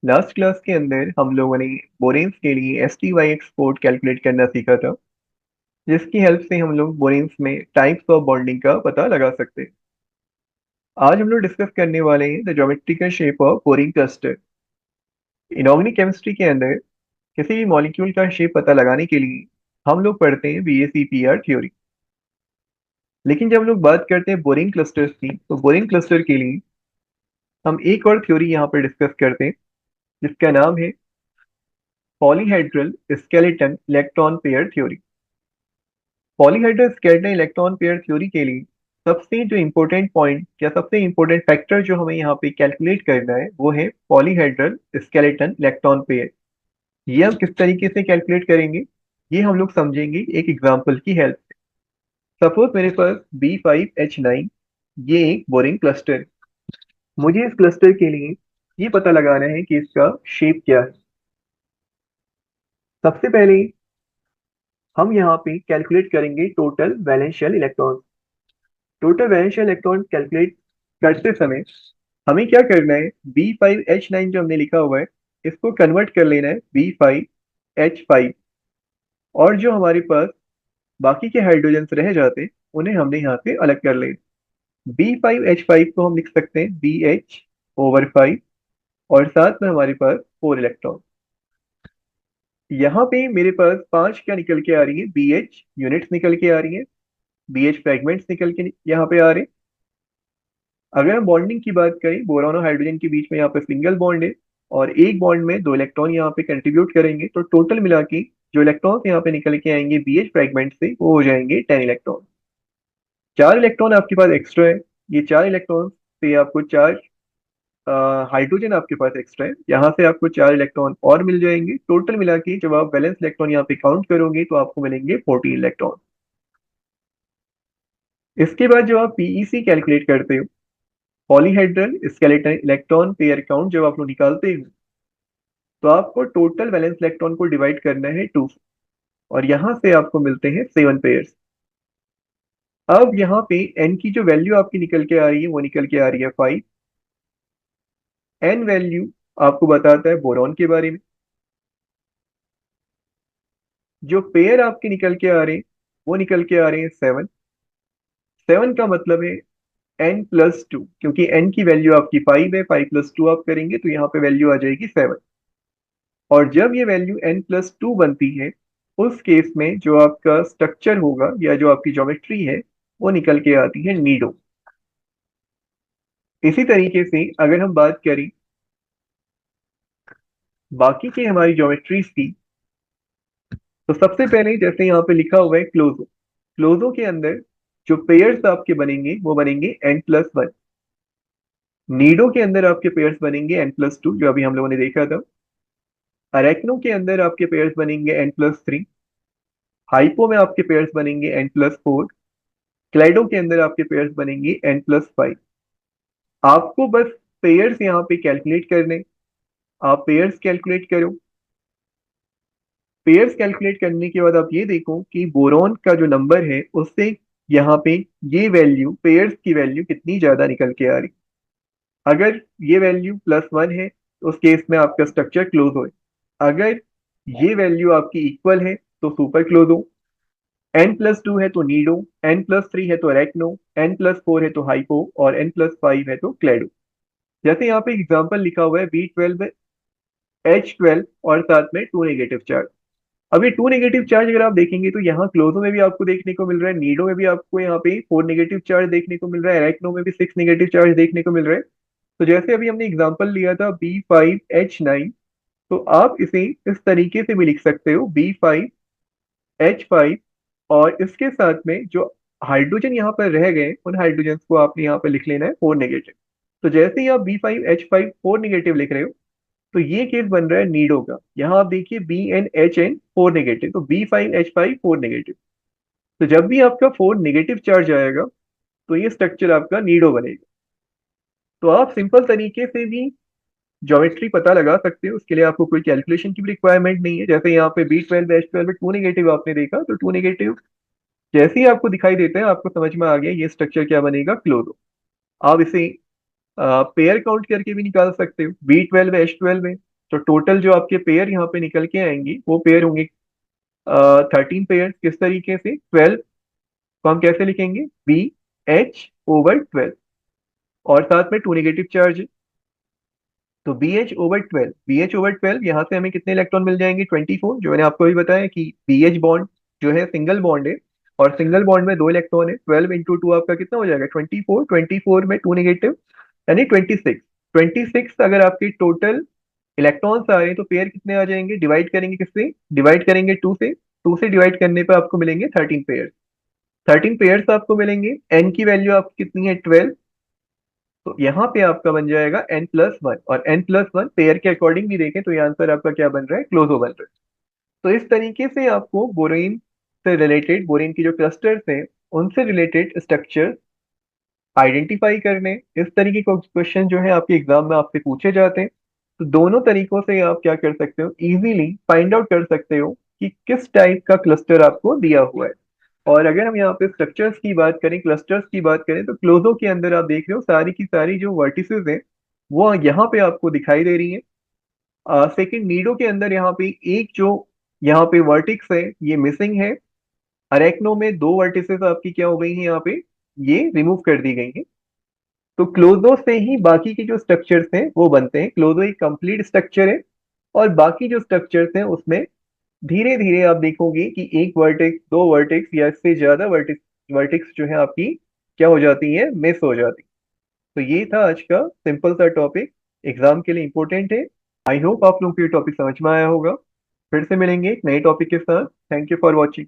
Last class के अंदर हम लोगों ने बोरेन्स के लिए STY एक्सपोर्ट कैलकुलेट करना सीखा था, जिसकी हेल्प से हम लोग बोरेन्स में टाइप्स ऑफ बॉन्डिंग का पता लगा सकते हैं। आज हम लोग डिस्कस करने वाले हैं the geometrical shape of boring cluster. Inorganic chemistry के अंदर किसी भी मॉलिक्यूल का शेप पता लगाने के लिए हम लोग पढ़ते हैं VACPR थ्योरी। लेकिन जब हम लोग बात करते हैं बोरिंग क्लस्टर्स की, तो बोरिंग क्लस्टर के लिए हम एक और थ्योरी यहाँ पर डिस्कस करते हैं, जिसका नाम है polyhedral skeleton electron pair theory. Polyhedral skeleton electron pair theory के लिए सबसे जो इम्पोर्टेंट पॉइंट या सबसे इम्पोर्टेंट फैक्टर जो हमें यहाँ पे कैलकुलेट करना है वो है पॉलीहेड्रल स्केलेटन इलेक्ट्रॉन पेयर। ये हम किस तरीके से कैलकुलेट करेंगे, ये हम लोग समझेंगे एक एग्जांपल की हेल्प से। सपोज मेरे पास B5H9, ये एक बोरिंग क्लस्टर है। मुझे इस क्लस्टर के लिए ये पता लगाना है कि इसका शेप क्या है। सबसे पहले हम यहाँ पे कैलकुलेट करेंगे total वैलेंशियल electron. Total वैलेंशियल electron calculate करते समय हमें क्या करना है, B5H9 जो हमने लिखा हुआ है, इसको कन्वर्ट कर लेना है B5H5। और जो हमारे पास बाकी के हाइड्रोजन्स रह जाते उन्हें हमने यहाँ से अलग कर लेना। B5H5 को हम लिख सकते हैं BH/5, और साथ में हमारे पास 4 इलेक्ट्रॉन। यहाँ पे मेरे पास 5 क्या निकल के आ रही है, BH यूनिट्स निकल के आ रही है, BH फ्रैगमेंट्स निकल के यहाँ पे आ रहे हैं। अगर हम बॉन्डिंग की बात करें, बोरॉन और हाइड्रोजन के बीच में यहाँ पे सिंगल बॉन्ड है, और एक बॉन्ड में 2 इलेक्ट्रॉन यहाँ पे कंट्रीब्यूट करेंगे, तो टोटल मिला के जो इलेक्ट्रॉन्स यहाँ पे निकल के आएंगे BH फ्रैगमेंट से, वो हो जाएंगे 10 इलेक्ट्रॉन। 4 इलेक्ट्रॉन आपके पास एक्स्ट्रा है। ये 4 इलेक्ट्रॉन से आपको 4 हाइड्रोजन आपके पास एक्स्ट्रा है, यहाँ से आपको 4 इलेक्ट्रॉन और मिल जाएंगे। टोटल मिला के जब आप वैलेंस इलेक्ट्रॉन यहाँ पे काउंट करोगे तो आपको मिलेंगे 14 इलेक्ट्रॉन। इसके बाद जो आप PEC कैलकुलेट करते हो, polyhedral skeleton electron pair count, जब आप लोग निकालते हो तो आपको टोटल वैलेंस इलेक्ट्रॉन को डिवाइड करना है 2, और यहाँ से आपको मिलते हैं 7 पेयर्स। अब यहाँ पे n की जो वैल्यू आपकी निकल के आ रही है वो निकल के आ रही है 5। n वैल्यू आपको बताता है बोरॉन के बारे में। जो पेयर आपके निकल के आ रहे हैं वो निकल के आ रहे हैं 7। 7 का मतलब है n+2, क्योंकि n की वैल्यू आपकी 5 है, 5+2 आप करेंगे तो यहाँ पे वैल्यू आ जाएगी 7। और जब ये वैल्यू n+2 बनती है, उस केस में जो आपका स्ट्रक्चर होगा या जो आपकी ज्योमेट्री है वो निकल के आती है नीडो। इसी तरीके से अगर हम बात करें बाकी की हमारी ज्योमेट्रीज की, तो सबसे पहले जैसे यहाँ पे लिखा हुआ है क्लोजो। क्लोजो के अंदर जो पेयर्स आपके बनेंगे वो बनेंगे n+1। नीडो के अंदर आपके पेयर्स बनेंगे n+2, जो अभी हम लोगों ने देखा था। अरेक्नो के अंदर आपके पेयर्स बनेंगे n+3। हाइपो में आपके पेयर्स बनेंगे n+4। क्लाइडो के अंदर आपके पेयर्स बनेंगे n+5। आपको बस पेयर्स यहाँ पे कैलकुलेट करने, आप पेयर्स कैलकुलेट करो। पेयर्स कैलकुलेट करने के बाद आप ये देखो कि बोरॉन का जो नंबर है उससे यहाँ पे ये वैल्यू, पेयर्स की वैल्यू कितनी ज्यादा निकल के आ रही। अगर ये वैल्यू +1 है तो उस केस में आपका स्ट्रक्चर क्लोज हो। अगर ये वैल्यू आपकी इक्वल है तो सुपर क्लोज हो। n+2 है तो नीडो, n+3 है तो रेक्नो, n+4 है तो हाइपो, और n+5 है तो क्लेडो। जैसे यहाँ पे एग्जाम्पल लिखा हुआ है B12H12 और साथ में 2 नेगेटिव चार्ज। अब ये 2 नेगेटिव चार्ज अगर आप देखेंगे तो यहाँ क्लोजो में भी आपको देखने को मिल रहा है, नीडो में भी आपको यहाँ पे 4 नेगेटिव चार्ज देखने को मिल रहा है, रेक्नो में भी 6 नेगेटिव चार्ज देखने को मिल रहा है। तो जैसे अभी हमने एग्जाम्पल लिया था B5H9, तो आप इसे इस तरीके से भी लिख सकते हो B5H5, और इसके साथ में जो हाइड्रोजन यहाँ पर रह गए उन हाइड्रोजन को आपने यहाँ पर लिख लेना है 4 नेगेटिव। तो जैसे ही आप B5H5 4 नेगेटिव लिख रहे हो, तो ये केस बन रहा है नीडो का। यहाँ आप देखिए BnHn 4 नेगेटिव, तो B5H5 4 नेगेटिव। तो जब भी आपका 4 नेगेटिव चार्ज आएगा तो ये स्ट्रक्चर आपका नीडो बनेगा। तो आप सिंपल तरीके से भी ज्योमेट्री पता लगा सकते हो, उसके लिए आपको कोई कैलकुलेशन की भी रिक्वायरमेंट नहीं है। जैसे यहाँ पे B12H12 में 2 नेगेटिव आपने देखा, तो 2 नेगेटिव जैसे ही आपको दिखाई देते हैं आपको समझ में आ गया ये स्ट्रक्चर क्या बनेगा, क्लोरो। आप इसे पेयर काउंट करके भी निकाल सकते हो। B12H12 में तो टोटल जो आपके पेयर यहाँ पे निकल के आएंगे वो पेयर होंगे 13 पेयर। किस तरीके से? 12 को हम कैसे लिखेंगे? BH/12, और साथ में टू नेगेटिव चार्ज। तो BH/12 यहाँ से हमें कितने इलेक्ट्रॉन मिल जाएंगे? 24, जो मैंने आपको भी बताया कि BH बॉन्ड जो है सिंगल बॉन्ड है, और सिंगल बॉन्ड में दो इलेक्ट्रॉन है। 12 × 2 आपका कितना हो जाएगा? 24। 24 में टू नेगेटिव यानी 26। 26 अगर आपके टोटल इलेक्ट्रॉन्स आ रहे हैं तो पेयर कितने आ जाएंगे? डिवाइड करेंगे किससे? डिवाइड करेंगे 2 से। 2 से डिवाइड करने पर आपको मिलेंगे 13 पेयर। 13 पेयर्स आपको मिलेंगे। एन की वैल्यू आपकी कितनी है? 12। तो यहाँ पे आपका बन जाएगा N+1, और N+1 पेयर के अकॉर्डिंग भी देखें तो ये आंसर आपका क्या बन रहा है? क्लोजो बन रहा है। तो इस तरीके से आपको बोरेन से रिलेटेड, बोरेन की जो क्लस्टर्स हैं उनसे रिलेटेड स्ट्रक्चर आइडेंटिफाई करने, इस तरीके के क्वेश्चन जो है आपके एग्जाम में आपसे पूछे जाते हैं। तो दोनों तरीकों से आप क्या कर सकते हो? इजीली फाइंड आउट कर सकते हो कि किस टाइप का क्लस्टर आपको दिया हुआ है। और अगर हम यहाँ पे स्ट्रक्चर्स की बात करें, क्लस्टर्स की बात करें, तो क्लोजो के अंदर आप देख रहे हो सारी की सारी जो वर्टिसेस हैं वो यहाँ पे आपको दिखाई दे रही है। सेकंड, नीडो के अंदर यहाँ पे एक जो यहाँ पे वर्टिक्स है ये मिसिंग है। अरेक्नो में दो वर्टिसेस आपकी क्या हो गई हैं? यहाँ पे ये रिमूव कर दी गई हैं। तो क्लोजो से ही बाकी के जो स्ट्रक्चर्स हैं वो बनते हैं। क्लोजो एक कंप्लीट स्ट्रक्चर है, और बाकी जो स्ट्रक्चर्स हैं उसमें धीरे धीरे आप देखोगे कि एक वर्टेक्स, दो वर्टेक्स या इससे ज्यादा वर्टेक्स वर्टेक्स जो है आपकी क्या हो जाती है? मिस हो जाती। तो ये था आज का सिंपल सा टॉपिक, एग्जाम के लिए इंपॉर्टेंट है। आई होप आप लोगों को ये टॉपिक समझ में आया होगा। फिर से मिलेंगे एक नए टॉपिक के साथ। Thank you for watching.